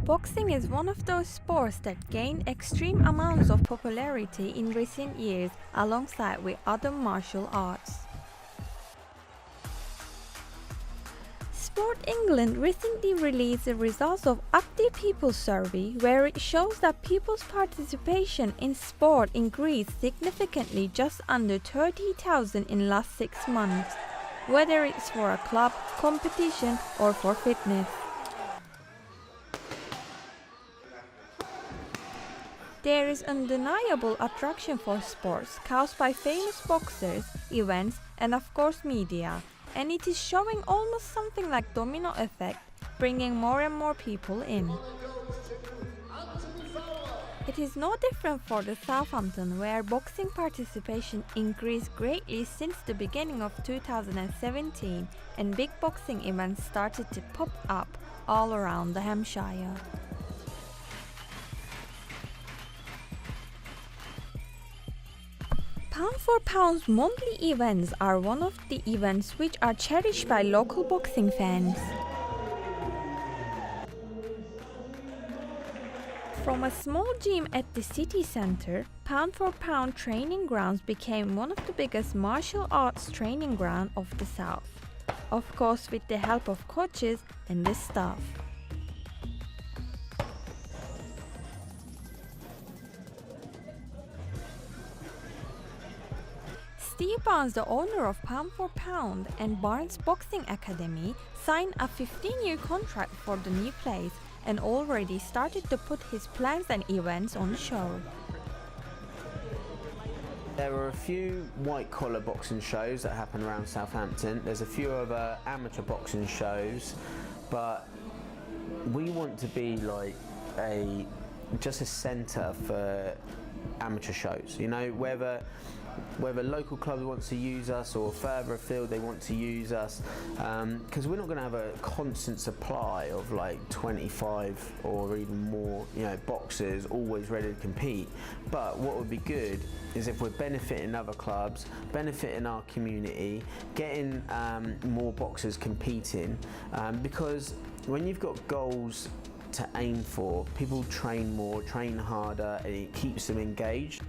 Boxing is one of those sports that gained extreme amounts of popularity in recent years alongside with other martial arts. Sport England recently released the results of Active People survey where it shows that people's participation in sport increased significantly just under 30,000 in last 6 months, whether it's for a club, competition or for fitness. There is undeniable attraction for sports caused by famous boxers, events and of course media, and it is showing almost something like domino effect, bringing more and more people in. It is no different for the Southampton, where boxing participation increased greatly since the beginning of 2017 and big boxing events started to pop up all around the Hampshire. Pound for Pound's monthly events are one of the events which are cherished by local boxing fans. From a small gym at the city centre, Pound for Pound training grounds became one of the biggest martial arts training grounds of the South, of course with the help of coaches and the staff. Steve Barnes, the owner of Pound for Pound and Barnes Boxing Academy, signed a 15-year contract for the new place and already started to put his plans and events on show. There are a few white-collar boxing shows that happen around Southampton. There's a few other amateur boxing shows, but we want to be like just a centre for amateur shows. You know, whether local clubs want to use us or further afield they want to use us, because we're not going to have a constant supply of like 25 or even more, you know, boxers always ready to compete. But what would be good is if we're benefiting other clubs, benefiting our community, getting more boxers competing, because when you've got goals to aim for, people train more, train harder, and it keeps them engaged.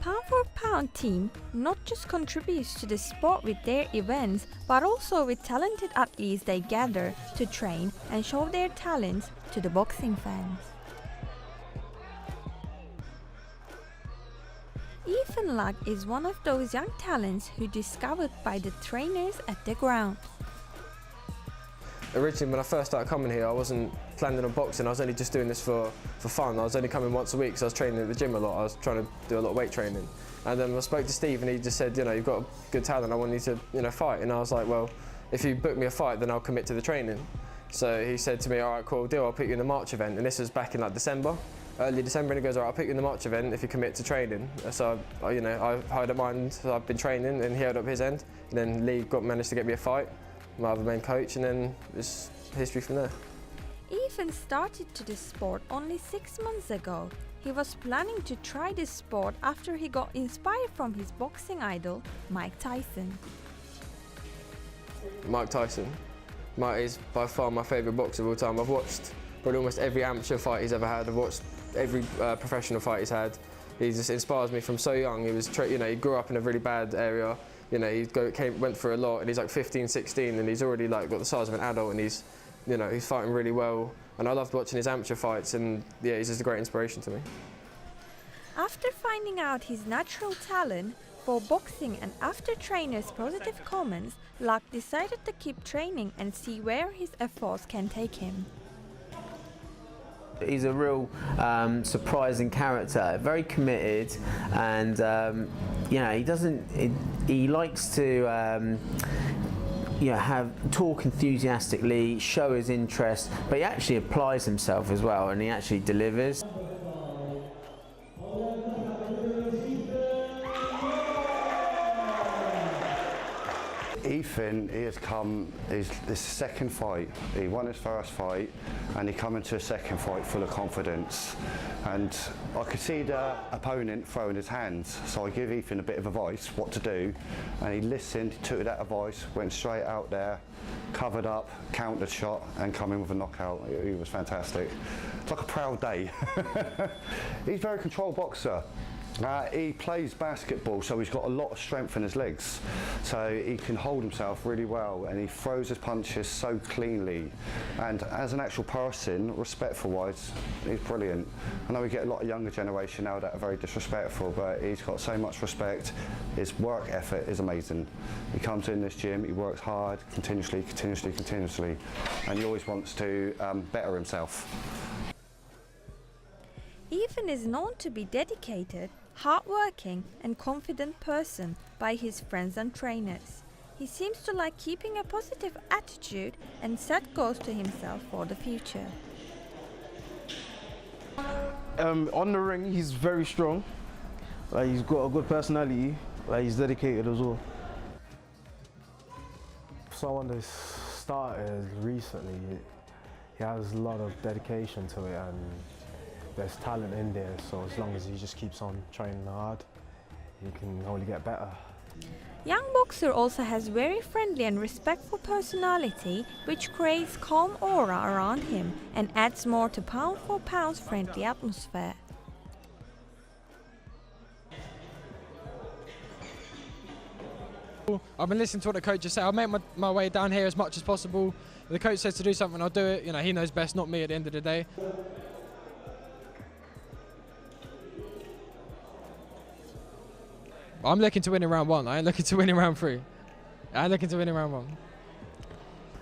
Pound for Pound team not just contributes to the sport with their events, but also with talented athletes they gather to train and show their talents to the boxing fans. Ethan Luck is one of those young talents who discovered by the trainers at the ground. Originally, when I first started coming here, I wasn't planning on boxing. I was only just doing this for fun. I was only coming once a week, so I was training at the gym a lot. I was trying to do a lot of weight training. And then I spoke to Steve, and he just said, you know, you've got a good talent. I want you to, you know, fight. And I was like, well, if you book me a fight, then I'll commit to the training. So he said to me, all right, cool, deal. I'll put you in the March event. And this was back in like December, early December. And he goes, all right, I'll put you in the March event if you commit to training. So you know, I don't mind. So I've been training, and he held up his end. And then Lee managed to get me a fight, my other main coach, and then it's history from there. Ethan started to the sport only 6 months ago. He was planning to try this sport after he got inspired from his boxing idol, Mike Tyson. Mike Tyson. Mike is by far my favourite boxer of all time. I've watched probably almost every amateur fight he's ever had. I've watched every professional fight he's had. He just inspires me from so young. He was, you know, he grew up in a really bad area. You know, he went through a lot, and he's like 15, 16, and he's already like got the size of an adult, and he's, you know, he's fighting really well. And I loved watching his amateur fights, and yeah, he's just a great inspiration to me. After finding out his natural talent for boxing and after trainers' positive comments, Luck decided to keep training and see where his efforts can take him. He's a real surprising character, very committed, and you know, he likes to you know, talk enthusiastically, show his interest, but he actually applies himself as well, and he actually delivers. Ethan Ethan, he has come, this is his second fight. He won his first fight and he come into a second fight full of confidence. And I could see the opponent throwing his hands, so I give Ethan a bit of advice what to do, and he listened, took that advice, went straight out there, covered up, countered shot and come in with a knockout. He was fantastic. It's like a proud day. He's a very controlled boxer. He plays basketball, so he's got a lot of strength in his legs, so he can hold himself really well, and he throws his punches so cleanly. And as an actual person, respectful wise, he's brilliant. I know we get a lot of younger generation now that are very disrespectful, but he's got so much respect. His work ethic is amazing. He comes in this gym, he works hard, continuously, and he always wants to better himself. Ethan is known to be dedicated, hardworking and confident person by his friends and trainers. He seems to like keeping a positive attitude and set goals to himself for the future. On the ring, he's very strong. Like, he's got a good personality. Like, he's dedicated as well. Someone that's started recently, he has a lot of dedication to it, and there's talent in there, so as long as he just keeps on training hard, he can only get better. Young boxer also has very friendly and respectful personality, which creates calm aura around him and adds more to pound for pound's friendly atmosphere. I've been listening to what the coaches say. I'll make my way down here as much as possible. If the coach says to do something, I'll do it. You know, he knows best, not me at the end of the day. I'm looking to win in round 1. I ain't looking to win in round 3. I'm looking to win in round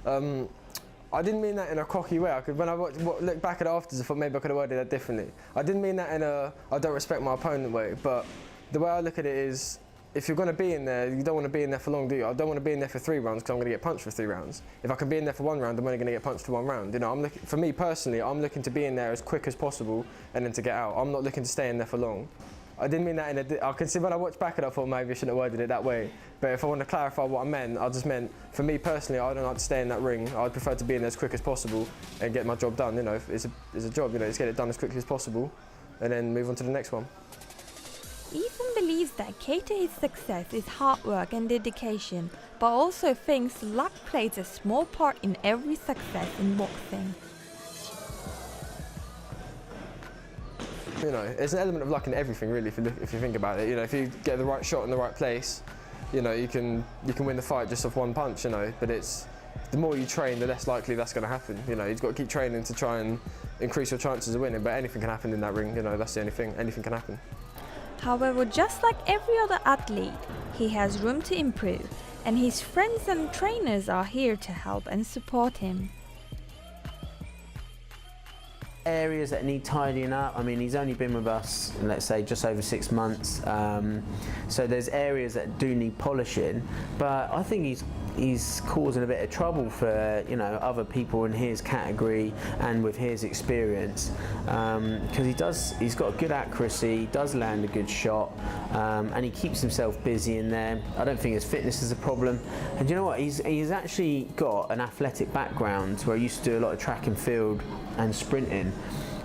1. I didn't mean that in a cocky way. When I look back at it afterwards, I thought maybe I could have worded that differently. I didn't mean that in a I don't respect my opponent way, but the way I look at it is, if you're going to be in there, you don't want to be in there for long, do you? I don't want to be in there for 3 rounds because I'm going to get punched for 3 rounds. If I can be in there for 1 round, I'm only going to get punched for 1 round. You know, for me personally, I'm looking to be in there as quick as possible and then to get out. I'm not looking to stay in there for long. I didn't mean that I can see when I watched back at it, I thought maybe I shouldn't have worded it that way. But if I want to clarify what I meant, I just meant, for me personally, I don't like to stay in that ring. I'd prefer to be in there as quick as possible and get my job done. You know, it's a job, you know, just get it done as quickly as possible and then move on to the next one. Ethan believes that key to his success is hard work and dedication, but also thinks luck plays a small part in every success in boxing. You know, there's an element of luck in everything, really, if you think about it. You know, if you get the right shot in the right place, you know, you can win the fight just off 1 punch. You know, but the more you train, the less likely that's going to happen. You know, you've got to keep training to try and increase your chances of winning. But anything can happen in that ring. You know, that's the only thing. Anything can happen. However, just like every other athlete, he has room to improve, and his friends and trainers are here to help and support him. Areas that need tidying up. I mean, he's only been with us, let's say, just over 6 months, so there's areas that do need polishing, but I think he's causing a bit of trouble for, you know, other people in his category and with his experience, because he's got a good accuracy, does land a good shot, and he keeps himself busy in there. I don't think his fitness is a problem, and you know what, he's actually got an athletic background where he used to do a lot of track and field and sprinting,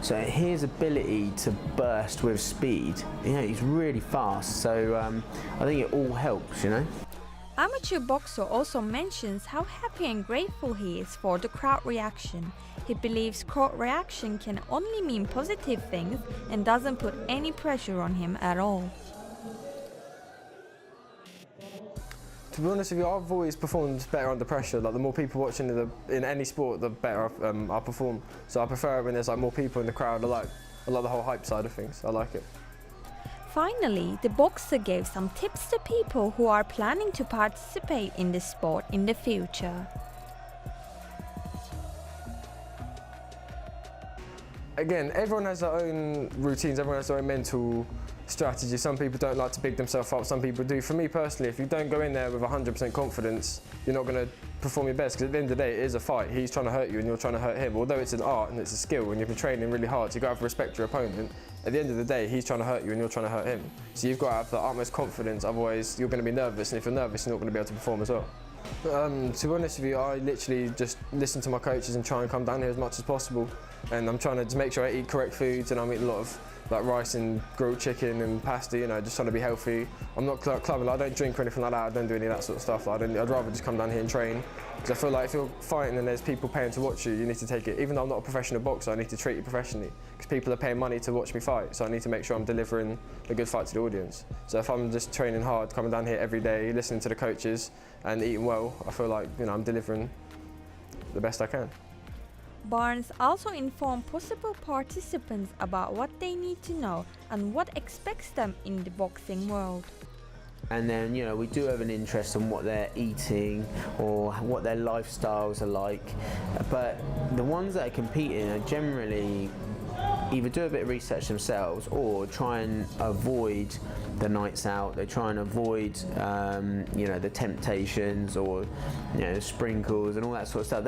so his ability to burst with speed, you know, he's really fast, so I think it all helps, you know. Amateur boxer also mentions how happy and grateful he is for the crowd reaction. He believes crowd reaction can only mean positive things and doesn't put any pressure on him at all. To be honest with you, I've always performed better under pressure. Like, the more people watching in any sport, the better I perform. So I prefer it when there's like more people in the crowd. I like the whole hype side of things. I like it. Finally, the boxer gave some tips to people who are planning to participate in the sport in the future. Again, everyone has their own routines, everyone has their own mental strategy. Some people don't like to big themselves up, some people do. For me personally, if you don't go in there with 100% confidence, you're not going to perform your best, because at the end of the day, it is a fight. He's trying to hurt you and you're trying to hurt him. Although it's an art and it's a skill and you've been training really hard, so you've got to have respect for your opponent. At the end of the day, he's trying to hurt you and you're trying to hurt him. So you've got to have the utmost confidence, otherwise you're going to be nervous, and if you're nervous, you're not going to be able to perform as well. To be honest with you, I literally just listen to my coaches and try and come down here as much as possible. And I'm trying to just make sure I eat correct foods, and I'm eating a lot of like rice and grilled chicken and pasta, you know, just trying to be healthy. I'm not clubbing, I don't drink or anything like that, I don't do any of that sort of stuff. I'd rather just come down here and train. Because I feel like if you're fighting and there's people paying to watch you, you need to take it. Even though I'm not a professional boxer, I need to treat you professionally. Because people are paying money to watch me fight, so I need to make sure I'm delivering a good fight to the audience. So if I'm just training hard, coming down here every day, listening to the coaches and eating well, I feel like, you know, I'm delivering the best I can. Barnes also informed possible participants about what they need to know and what expects them in the boxing world. And then, you know, we do have an interest in what they're eating or what their lifestyles are like. But the ones that are competing are generally either do a bit of research themselves or try and avoid the nights out. They try and avoid, you know, the temptations or, you know, sprinkles and all that sort of stuff.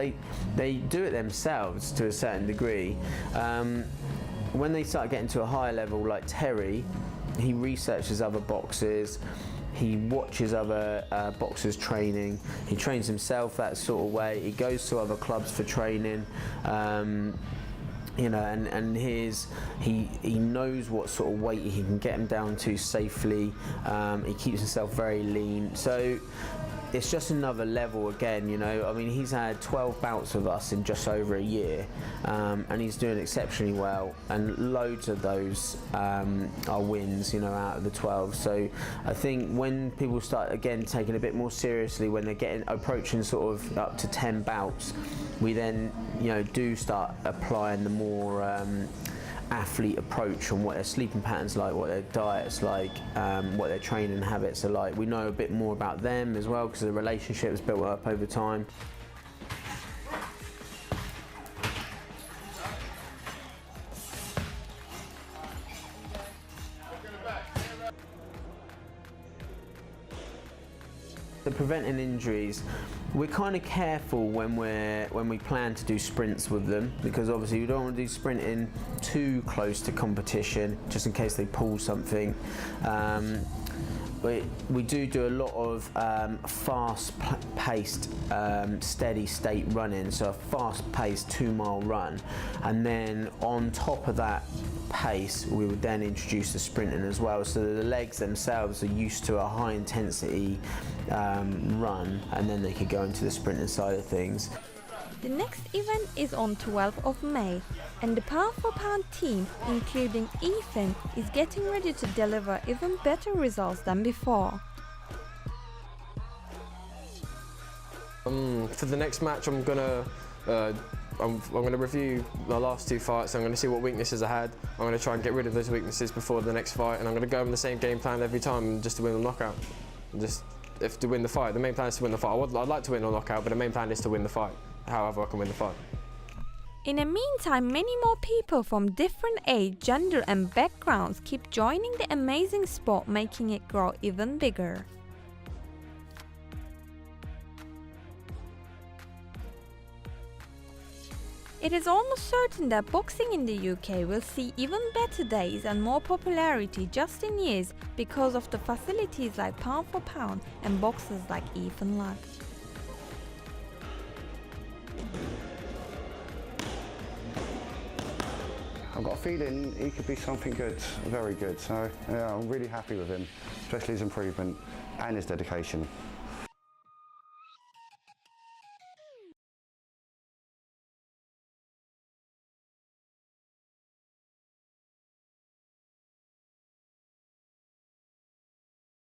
They do it themselves to a certain degree. When they start getting to a higher level, like Terry, he researches other boxers. He watches other boxers training. He trains himself that sort of way. He goes to other clubs for training. You know, and he knows what sort of weight he can get him down to safely. He keeps himself very lean. So it's just another level again, you know. I mean, he's had 12 bouts with us in just over a year, and he's doing exceptionally well, and loads of those are wins, you know, out of the 12. So I think when people start again taking a bit more seriously, when they're approaching sort of up to 10 bouts, we then, you know, do start applying the more athlete approach on what their sleeping patterns like, what their diet's like, what their training habits are like. We know a bit more about them as well because the relationship's built up over time. The preventing injuries, we're kind of careful when we plan to do sprints with them, because obviously we don't want to do sprinting too close to competition just in case they pull something. We do a lot of fast-paced, steady-state running, so a fast-paced 2-mile run, and then on top of that pace we would then introduce the sprinting as well, so that the legs themselves are used to a high-intensity run, and then they could go into the sprinting side of things. The next event is on 12th of May, and the pound for pound team, including Ethan, is getting ready to deliver even better results than before. For the next match, I'm gonna review my last 2 fights. I'm gonna see what weaknesses I had. I'm gonna try and get rid of those weaknesses before the next fight, and I'm gonna go in the same game plan every time just to win the knockout. If to win the fight, the main plan is to win the fight. I'd like to win a knockout, but the main plan is to win the fight. However I can win the fight. In the meantime, many more people from different age, gender and backgrounds keep joining the amazing sport, making it grow even bigger. It is almost certain that boxing in the UK will see even better days and more popularity just in years because of the facilities like pound for pound and boxers like Ethan Luck. I've got a feeling he could be something good, very good. So yeah, I'm really happy with him, especially his improvement and his dedication.